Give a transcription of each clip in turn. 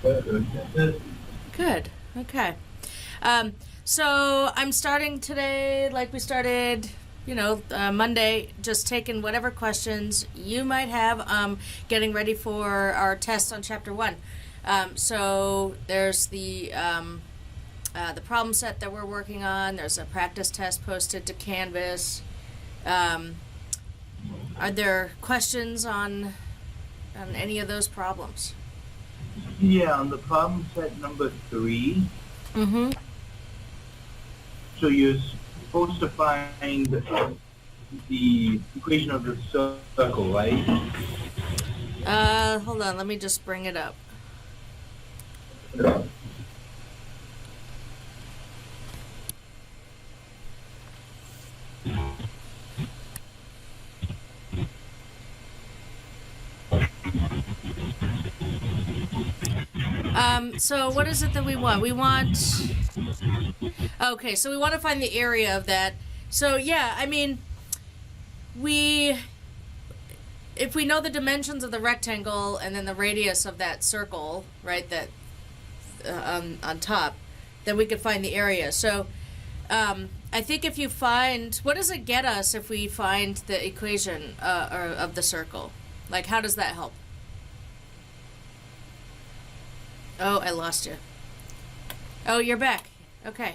Good. Okay. So I'm starting today, like we started, Monday, just taking whatever questions you might have, getting ready for our test on Chapter 1. So there's the problem set that we're working on. There's a practice test posted to Canvas. Are there questions on any of those problems? Yeah, on the problem set number 3. Mm-hmm. So you're supposed to find the equation of the circle, right? Hold on, let me just bring it up. So what is it that we want? Okay, so we want to find the area of that. So yeah, I mean, if we know the dimensions of the rectangle and then the radius of that circle, right, that on top, then we could find the area. So I think if you find, what does it get us if we find the equation of the circle? Like, how does that help? Oh, I lost you. Oh, you're back. Okay.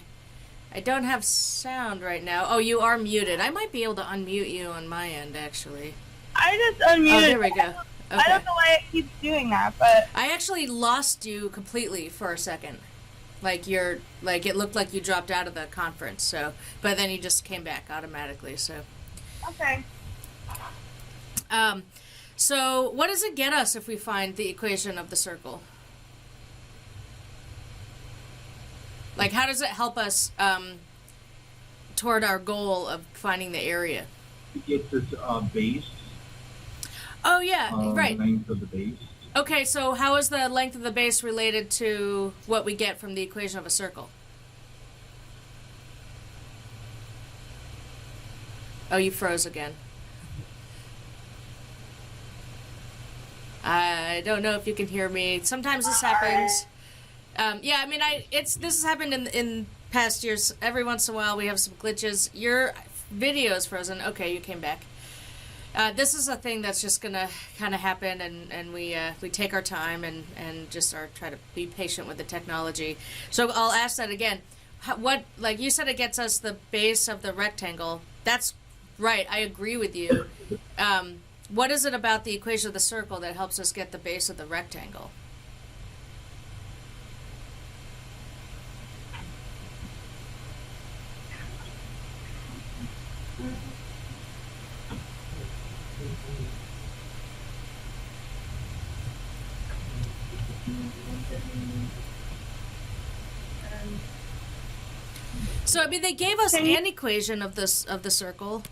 I don't have sound right now. Oh, you are muted. I might be able to unmute you on my end, actually. I just unmuted. Oh, there we go. Okay. I don't know why it keeps doing that, but I actually lost you completely for a second. It looked like you dropped out of the conference, but then you just came back automatically, so. okay. So what does it get us if we find the equation of the circle? Like, how does it help us toward our goal of finding the area? It gets this base. Oh, yeah, right. Length of the base. Okay, so how is the length of the base related to what we get from the equation of a circle? Oh, you froze again. I don't know if you can hear me. Sometimes this happens. Yeah, I mean, this has happened in past years. Every once in a while, we have some glitches. Your video is frozen. Okay, you came back. This is a thing that's just gonna kind of happen, and we take our time and just try to be patient with the technology. So I'll ask that again. Like you said, it gets us the base of the rectangle. That's right. I agree with you. What is it about the equation of the circle that helps us get the base of the rectangle? So I mean, they gave us an equation of the circle.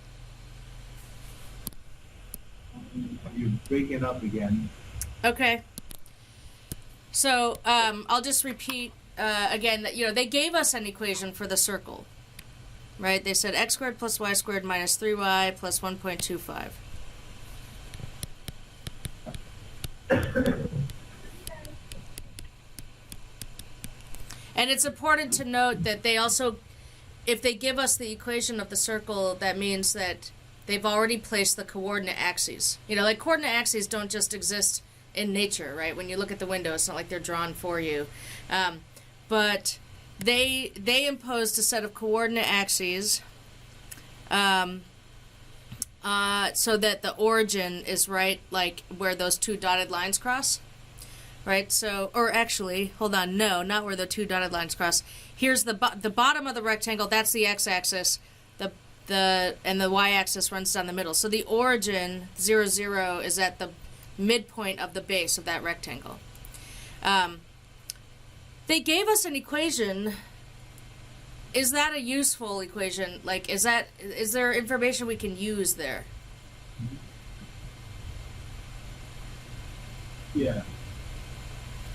You're breaking up again. Okay. So I'll just repeat again that they gave us an equation for the circle, right? They said x squared plus y squared minus 3y plus 1.25. And it's important to note that they also, if they give us the equation of the circle, that means that they've already placed the coordinate axes. Like coordinate axes don't just exist in nature, right? When you look at the window, it's not like they're drawn for you. But they imposed a set of coordinate axes so that the origin is right, like where those two dotted lines cross. Right, so, or actually, hold on, no, not where the two dotted lines cross. Here's the bottom of the rectangle, that's the x-axis, and the y-axis runs down the middle. So the origin, 0, 0, is at the midpoint of the base of that rectangle. They gave us an equation. Is that a useful equation? Like, is there information we can use there? Yeah.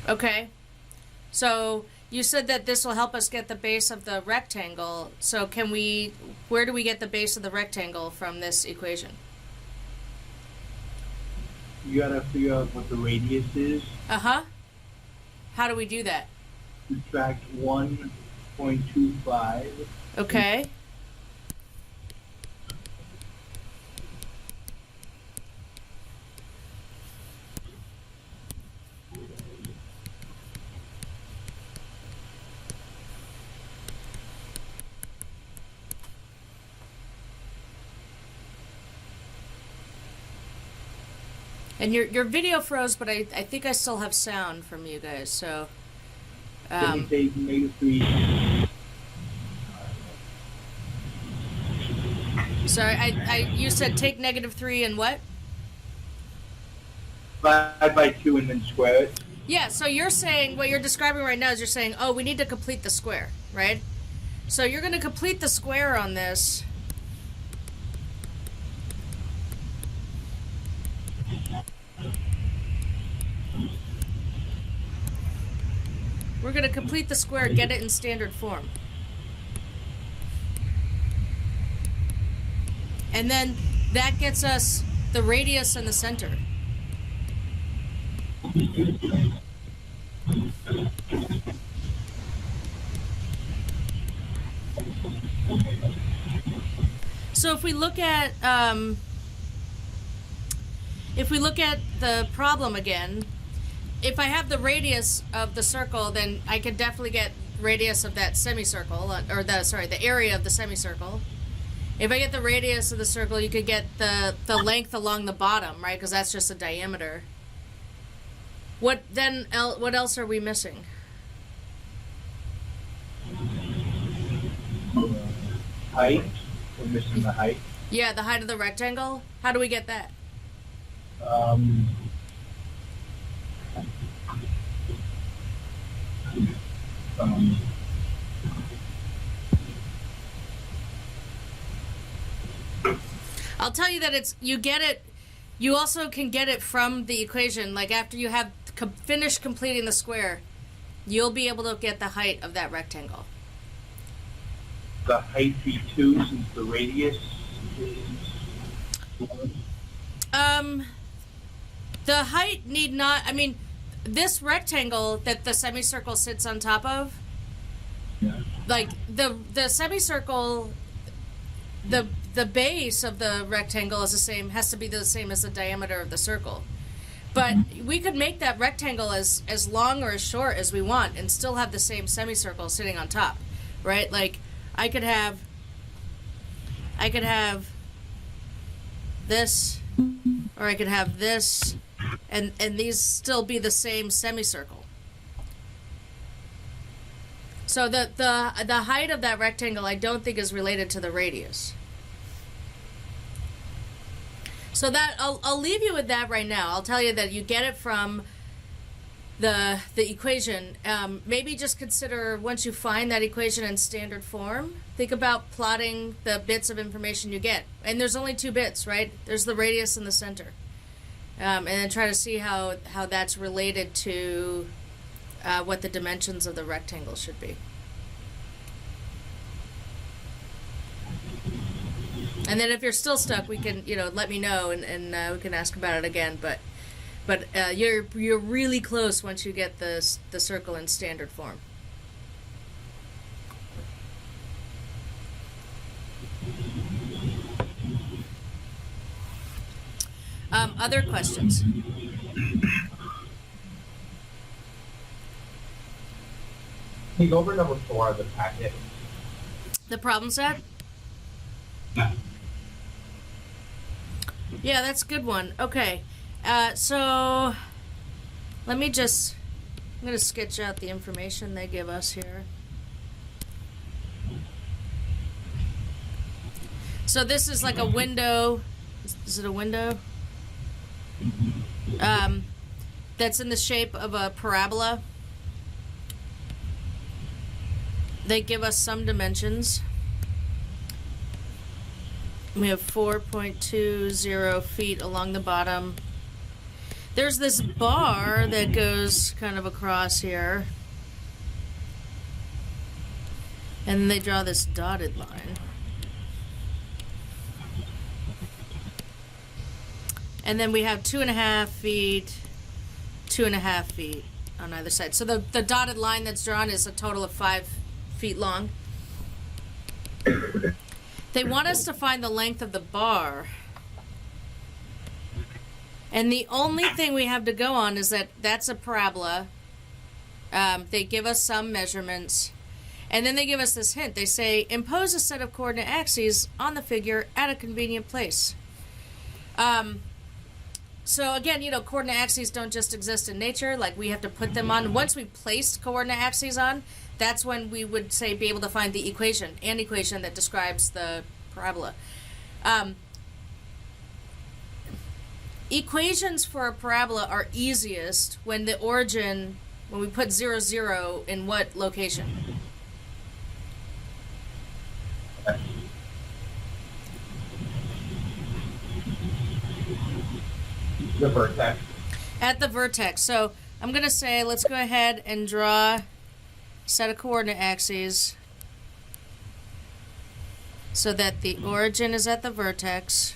Okay, so you said that this will help us get the base of the rectangle. So where do we get the base of the rectangle from this equation? You gotta figure out what the radius is. Uh-huh. How do we do that? Subtract 1.25. Okay. And your video froze, but I think I still have sound from you guys, so... Then we take -3. Sorry, you said take -3 and what? Divide by 2 and then square it. Yeah, so you're saying, what you're describing right now is you're saying, oh, we need to complete the square, right? So you're going to complete the square on this. We're going to complete the square, get it in standard form. And then that gets us the radius and the center. So if we look at the problem again, if I have the radius of the circle, then I could definitely get radius of that semicircle, or the area of the semicircle. If I get the radius of the circle, you could get the length along the bottom, right? Because that's just a diameter. What else are we missing? Height. We're missing the height. Yeah, the height of the rectangle. How do we get that? I'll tell you that you also can get it from the equation. Like after you have finished completing the square, you'll be able to get the height of that rectangle. The height be 2 since the radius is 1. The height need not, I mean, this rectangle that the semicircle sits on top of, Yeah. like the semicircle, the base of the rectangle is has to be the same as the diameter of the circle. But we could make that rectangle as long or as short as we want and still have the same semicircle sitting on top, right? Like I could have this, or I could have this, and these still be the same semicircle. So the height of that rectangle I don't think is related to the radius. So that I'll leave you with that right now. I'll tell you that you get it from the equation. Maybe just consider, once you find that equation in standard form, think about plotting the bits of information you get. And there's only 2 bits, right? There's the radius and the center. And then try to see how that's related to what the dimensions of the rectangle should be. And then if you're still stuck, we can, let me know and we can ask about it again. But you're really close once you get the circle in standard form. Other questions? Can you go over number 4 of the packet? The problem set? Yeah, that's a good one. Okay. So let me I'm going to sketch out the information they give us here. So this is like a window. Is it a window? That's in the shape of a parabola. They give us some dimensions. We have 4.20 feet along the bottom. There's this bar that goes kind of across here. And they draw this dotted line. And then we have 2.5 feet, 2.5 feet. on either side. So the dotted line that's drawn is a total of 5 feet long. They want us to find the length of the bar. And the only thing we have to go on is that that's a parabola. They give us some measurements. And then they give us this hint. They say, impose a set of coordinate axes on the figure at a convenient place. So again, you know, coordinate axes don't just exist in nature. Like, we have to put them on. Once we placed coordinate axes on, that's when we would say be able to find the equation that describes the parabola. Equations for a parabola are easiest when the origin, when we put 0, 0 in what location? The vertex. At the vertex. So I'm going to say, let's go ahead and draw a set of coordinate axes so that the origin is at the vertex.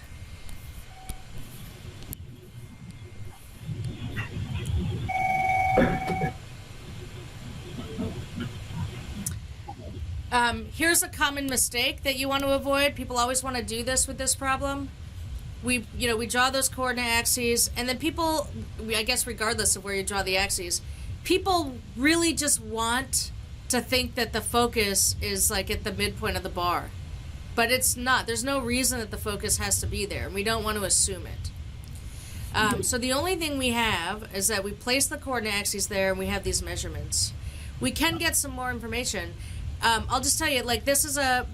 Here's a common mistake that you want to avoid. People always want to do this with this problem. We draw those coordinate axes, and then people, I guess regardless of where you draw the axes, people really just want to think that the focus is like at the midpoint of the bar. But it's not. There's no reason that the focus has to be there, and we don't want to assume it. So the only thing we have is that we place the coordinate axes there, and we have these measurements. We can get some more information. I'll just tell you, like, this is a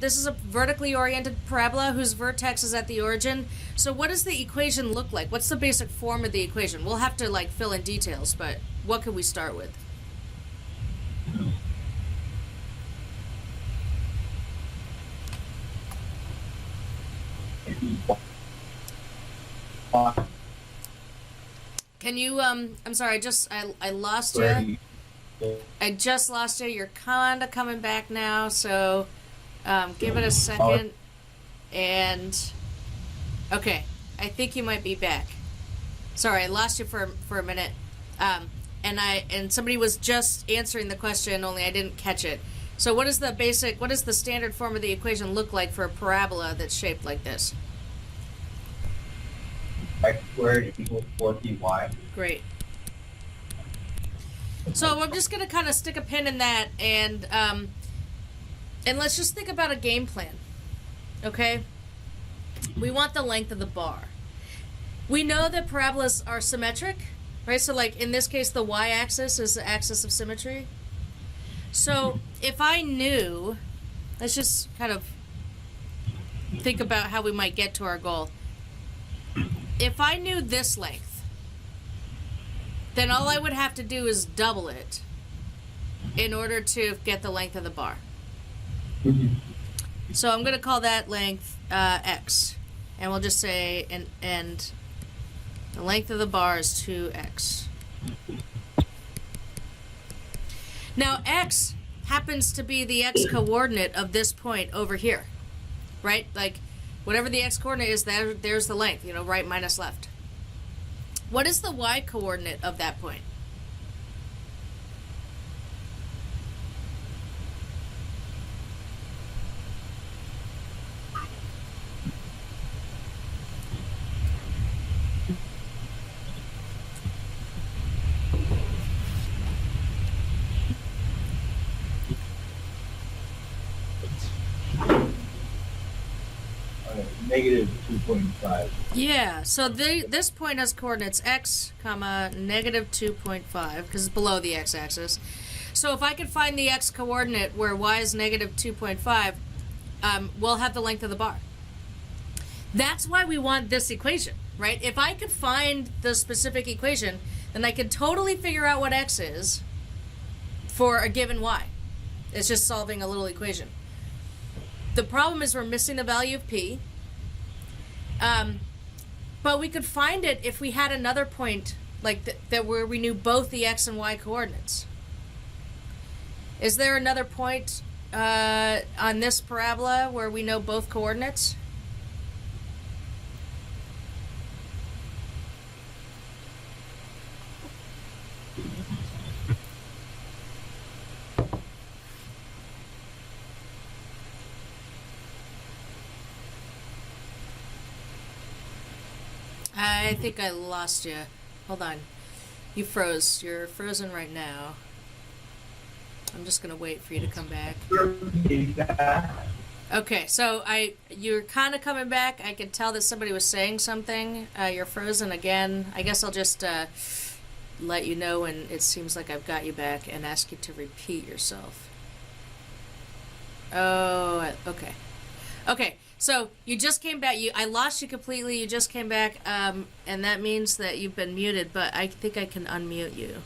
vertically oriented parabola whose vertex is at the origin. So what does the equation look like? What's the basic form of the equation? We'll have to, like, fill in details, but what could we start with? Can you, I'm sorry, I lost you. I just lost you. You're kind of coming back now, so give it a second. And okay, I think you might be back. Sorry, I lost you for a minute. And somebody was just answering the question, only I didn't catch it. So what is the standard form of the equation look like for a parabola that's shaped like this? X squared equals 4ty. Great. So I'm just gonna kind of stick a pin in that, and let's just think about a game plan. Okay? We want the length of the bar. We know that parabolas are symmetric, right? So like in this case, the y-axis is the axis of symmetry. So if I knew, let's just kind of think about how we might get to our goal. If I knew this length, then all I would have to do is double it in order to get the length of the bar. So I'm going to call that length x. And we'll just say, and the length of the bar is 2x. Now x happens to be the x coordinate of this point over here, right? Like, whatever the x coordinate is, there's the length, right minus left. What is the y coordinate of that point? Negative 2.5. Yeah, so this point has coordinates x, comma, negative 2.5, because it's below the x-axis. So if I could find the x coordinate where y is negative 2.5, we'll have the length of the bar. That's why we want this equation, right? If I could find the specific equation, then I could totally figure out what x is for a given y. It's just solving a little equation. The problem is we're missing the value of p. But we could find it if we had another point like that where we knew both the x and y coordinates. Is there another point on this parabola where we know both coordinates? I think I lost you. Hold on. You froze. You're frozen right now. I'm just gonna wait for you to come back. Okay, so you're kind of coming back. I could tell that somebody was saying something. You're frozen again. I guess I'll just let you know when it seems like I've got you back and ask you to repeat yourself. Oh, okay. Okay, so you just came back. I lost you completely. You just came back, and that means that you've been muted, but I think I can unmute you.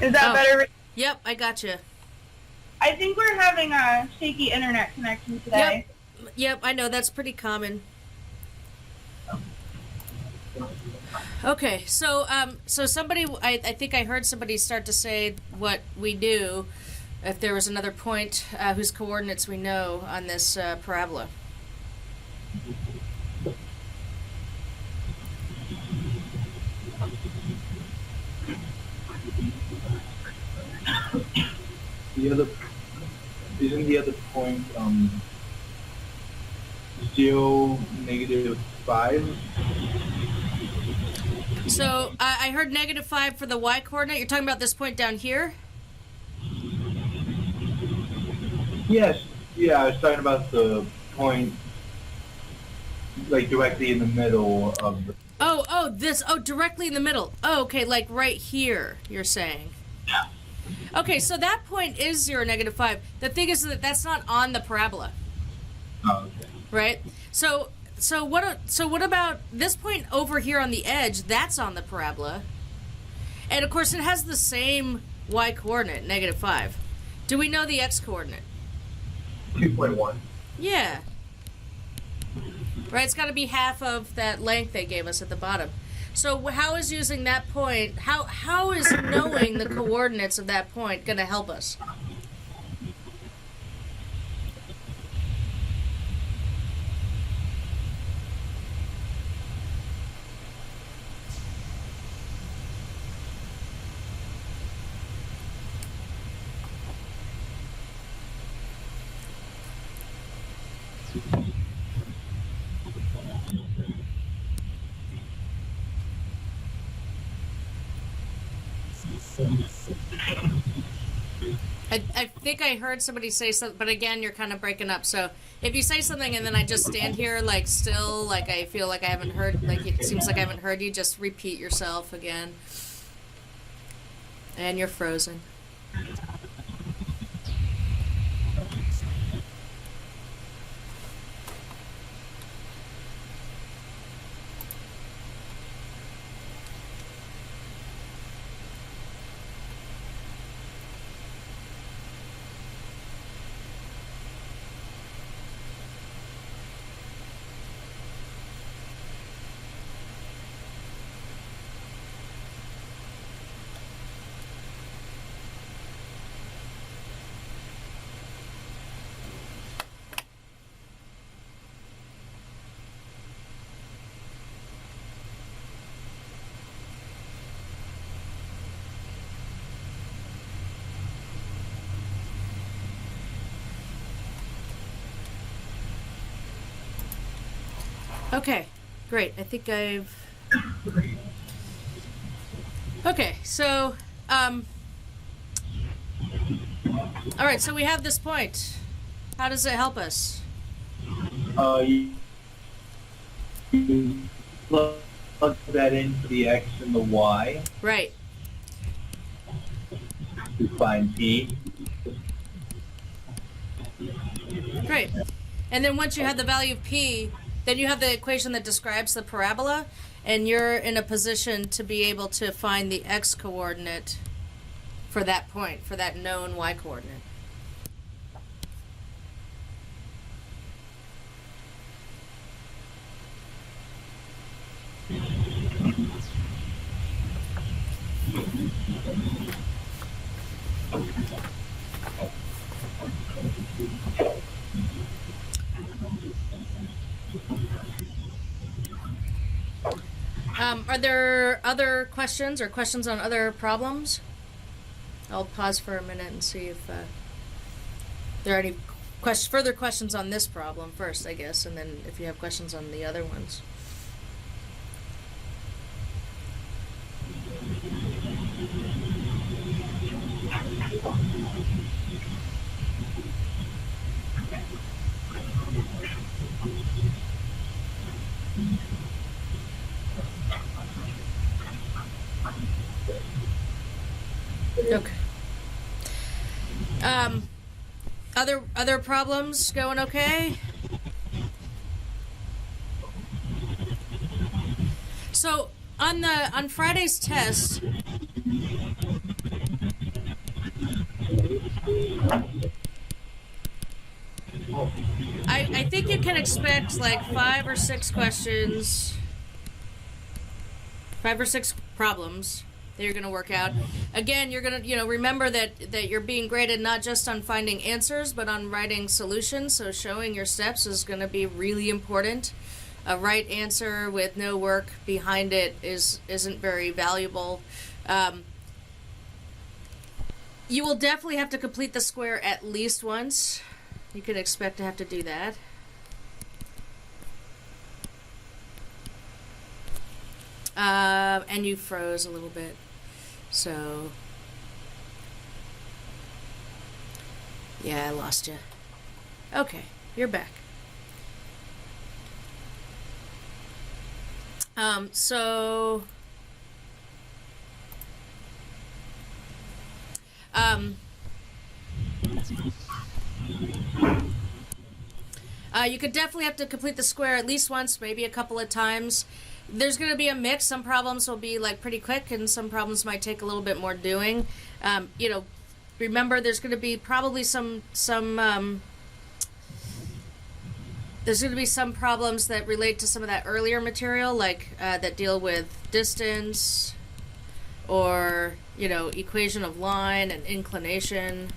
Is that better? Yep, I got you. I think we're having a shaky internet connection today. Yep, I know. That's pretty common. Okay, so somebody, I think I heard somebody start to say what we do if there was another point whose coordinates we know on this parabola. Isn't the other point 0, -5? So I heard -5 for the y coordinate. You're talking about this point down here? Yes. Yeah, I was talking about the point, like directly in the middle of the. Directly in the middle. Oh, okay, like right here, you're saying. Yeah. Okay, so that point is 0, -5. The thing is that that's not on the parabola, Oh, okay. right? So what about this point over here on the edge? That's on the parabola, and of course it has the same y coordinate, -5. Do we know the x coordinate? 2.1. Yeah. Right, it's got to be half of that length they gave us at the bottom. So how is using that point, how is knowing the coordinates of that point going to help us? I think I heard somebody say something, but again, you're kind of breaking up. So if you say something and then I just stand here, like still, like I feel like I haven't heard, like it seems like I haven't heard you, just repeat yourself again. And you're frozen. Okay, great. I think I've... Okay, so, all right, so we have this point. How does it help us? You plug that into the x and the y Right. to find p. Great. And then once you have the value of p, then you have the equation that describes the parabola, and you're in a position to be able to find the x-coordinate for that point, for that known y-coordinate. Are there other questions or questions on other problems? I'll pause for a minute and see if there are any further questions on this problem first, I guess, and then if you have questions on the other ones. Okay. Other problems going okay? So on Friday's test, I think you can expect like 5 or 6 questions, 5 or 6 problems that you're going to work out. Again, you're going to, remember that you're being graded not just on finding answers, but on writing solutions. So showing your steps is going to be really important. A right answer with no work behind it isn't very valuable. You will definitely have to complete the square at least once. You can expect to have to do that. And you froze a little bit. So, yeah, I lost you. Okay, you're back. You could definitely have to complete the square at least once, maybe a couple of times. There's going to be a mix. Some problems will be like pretty quick, and some problems might take a little bit more doing. Remember, there's going to be probably some problems that relate to some of that earlier material, like that deal with distance, or equation of line and inclination.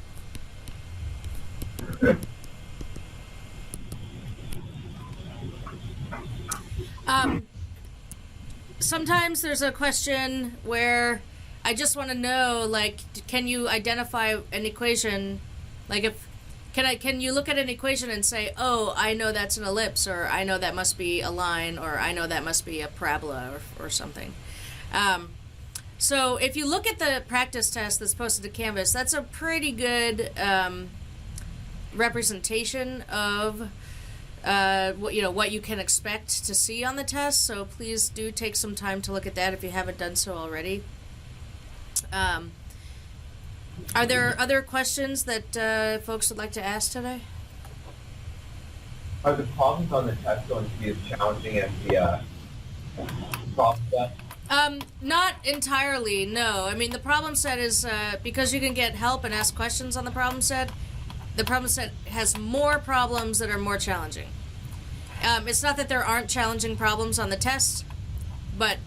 Sometimes there's a question where I just want to know, like, can you identify an equation? Like, can you look at an equation and say, oh, I know that's an ellipse, or I know that must be a line, or I know that must be a parabola, or something. So if you look at the practice test that's posted to Canvas, that's a pretty good representation of what you can expect to see on the test. So please do take some time to look at that if you haven't done so already. Are there other questions that folks would like to ask today? Are the problems on the test going to be as challenging as the problem set? Not entirely, no. I mean, the problem set is, because you can get help and ask questions on the problem set has more problems that are more challenging. It's not that there aren't challenging problems on the test, but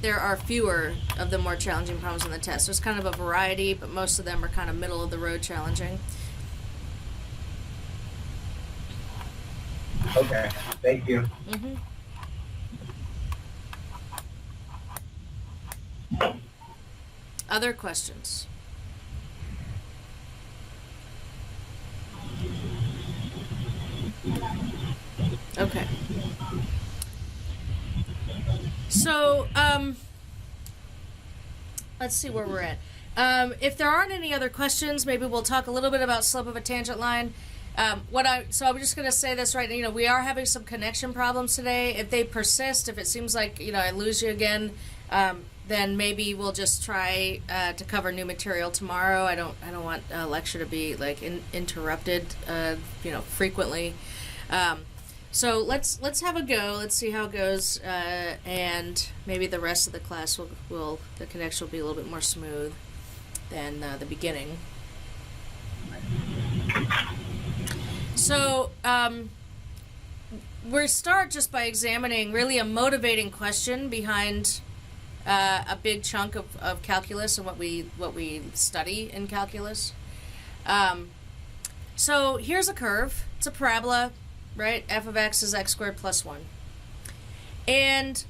there are fewer of the more challenging problems on the test. There's kind of a variety, but most of them are kind of middle of the road challenging. Okay, thank you. Mm-hmm. Other questions? Okay. So, let's see where we're at. If there aren't any other questions, maybe we'll talk a little bit about slope of a tangent line. So I'm just going to say this right now. We are having some connection problems today. If they persist, if it seems like, I lose you again, then maybe we'll just try to cover new material tomorrow. I don't want a lecture to be like interrupted, frequently. So let's have a go. Let's see how it goes, and maybe the rest of the class the connection will be a little bit more smooth than the beginning. So we start just by examining really a motivating question behind a big chunk of calculus and what we study in calculus. So here's a curve. It's a parabola, right? F of x is x squared plus 1. And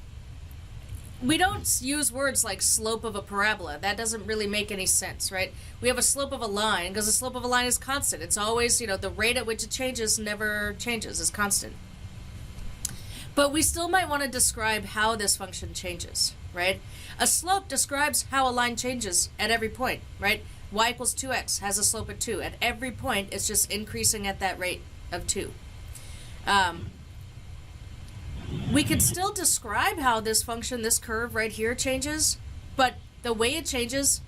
we don't use words like slope of a parabola. That doesn't really make any sense, right? We have a slope of a line because the slope of a line is constant. It's always, the rate at which it changes never changes, is constant. But we still might want to describe how this function changes, right? A slope describes how a line changes at every point, right? Y equals 2x has a slope of 2. At every point, it's just increasing at that rate of 2. We could still describe how this function, this curve right here changes, but the way it changes,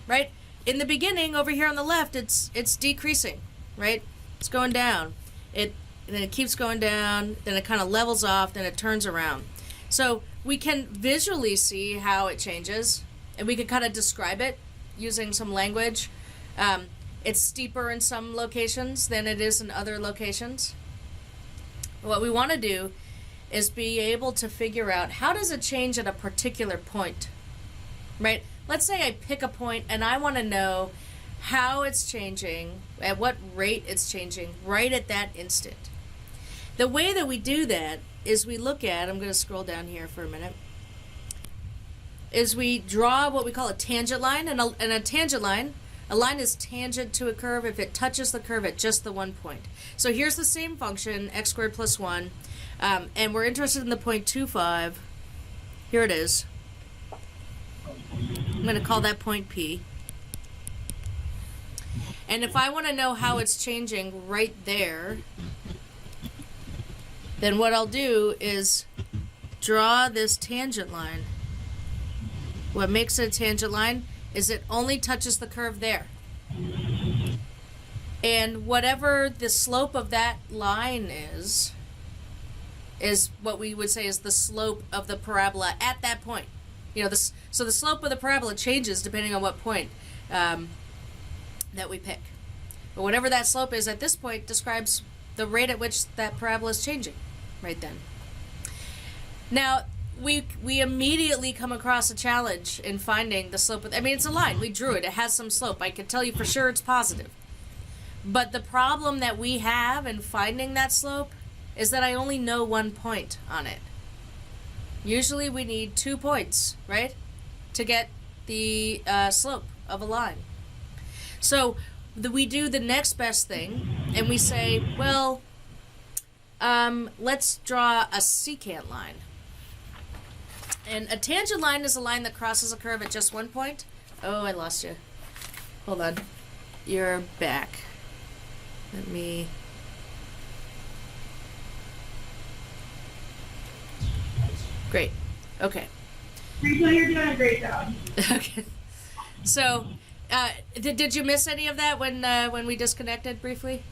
right? In the beginning, over here on the left, it's decreasing, right? It's going down. And then it keeps going down, then it kind of levels off, then it turns around. So we can visually see how it changes, and we can kind of describe it using some language. It's steeper in some locations than it is in other locations. What we want to do is be able to figure out how does it change at a particular point, right? Let's say I pick a point and I want to know how it's changing, at what rate it's changing right at that instant. The way that we do that is we look at, I'm going to scroll down here for a minute, is we draw what we call a tangent line, and a tangent line, a line is tangent to a curve if it touches the curve at just the one point. So here's the same function, x squared plus 1, and we're interested in the point 2,5. Here it is. I'm going to call that point P. And if I want to know how it's changing right there, then what I'll do is draw this tangent line. What makes it a tangent line is it only touches the curve there. And whatever the slope of that line is what we would say is the slope of the parabola at that point. So the slope of the parabola changes depending on what point that we pick. But whatever that slope is at this point describes the rate at which that parabola is changing right then. Now, we immediately come across a challenge in finding the slope of, it's a line. We drew it. It has some slope. I can tell you for sure it's positive. But the problem that we have in finding that slope is that I only know one point on it. Usually we need 2 points, right, to get the slope of a line. So we do the next best thing, and we say, well, let's draw a secant line. And a tangent line is a line that crosses a curve at just one point. Oh, I lost you. Hold on. You're back. Let me... Great. Okay. Rachel, you're doing a great job. Okay. So, did you miss any of that when we disconnected briefly?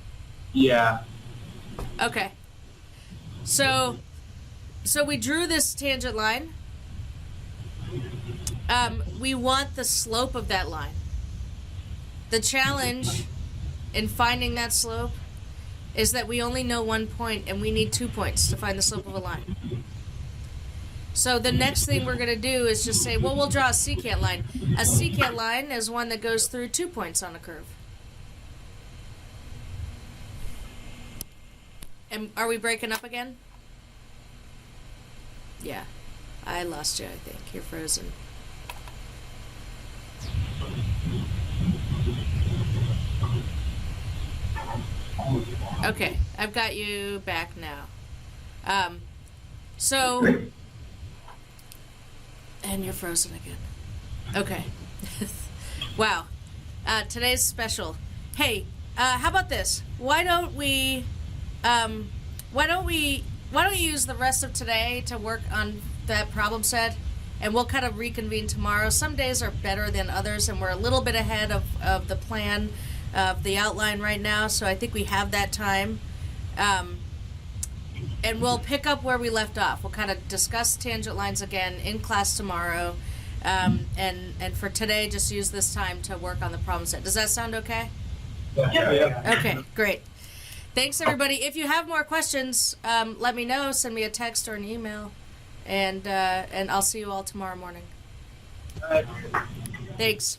Yeah. Okay. So we drew this tangent line. We want the slope of that line. The challenge in finding that slope is that we only know one point and we need 2 points to find the slope of a line. So the next thing we're going to do is just say, well, we'll draw a secant line. A secant line is one that goes through 2 points on a curve. And are we breaking up again? Yeah. I lost you, I think. You're frozen. Okay, I've got you back now. And you're frozen again. Okay. Wow. Today's special. Hey, how about this? Why don't you use the rest of today to work on that problem set, and we'll kind of reconvene tomorrow. Some days are better than others, and we're a little bit ahead of the plan, of the outline right now, so I think we have that time. And we'll pick up where we left off. We'll kind of discuss tangent lines again in class tomorrow, and for today, just use this time to work on the problem set. Does that sound okay? Yeah. Okay, great. Thanks, everybody. If you have more questions, let me know. Send me a text or an email, and I'll see you all tomorrow morning. Thanks.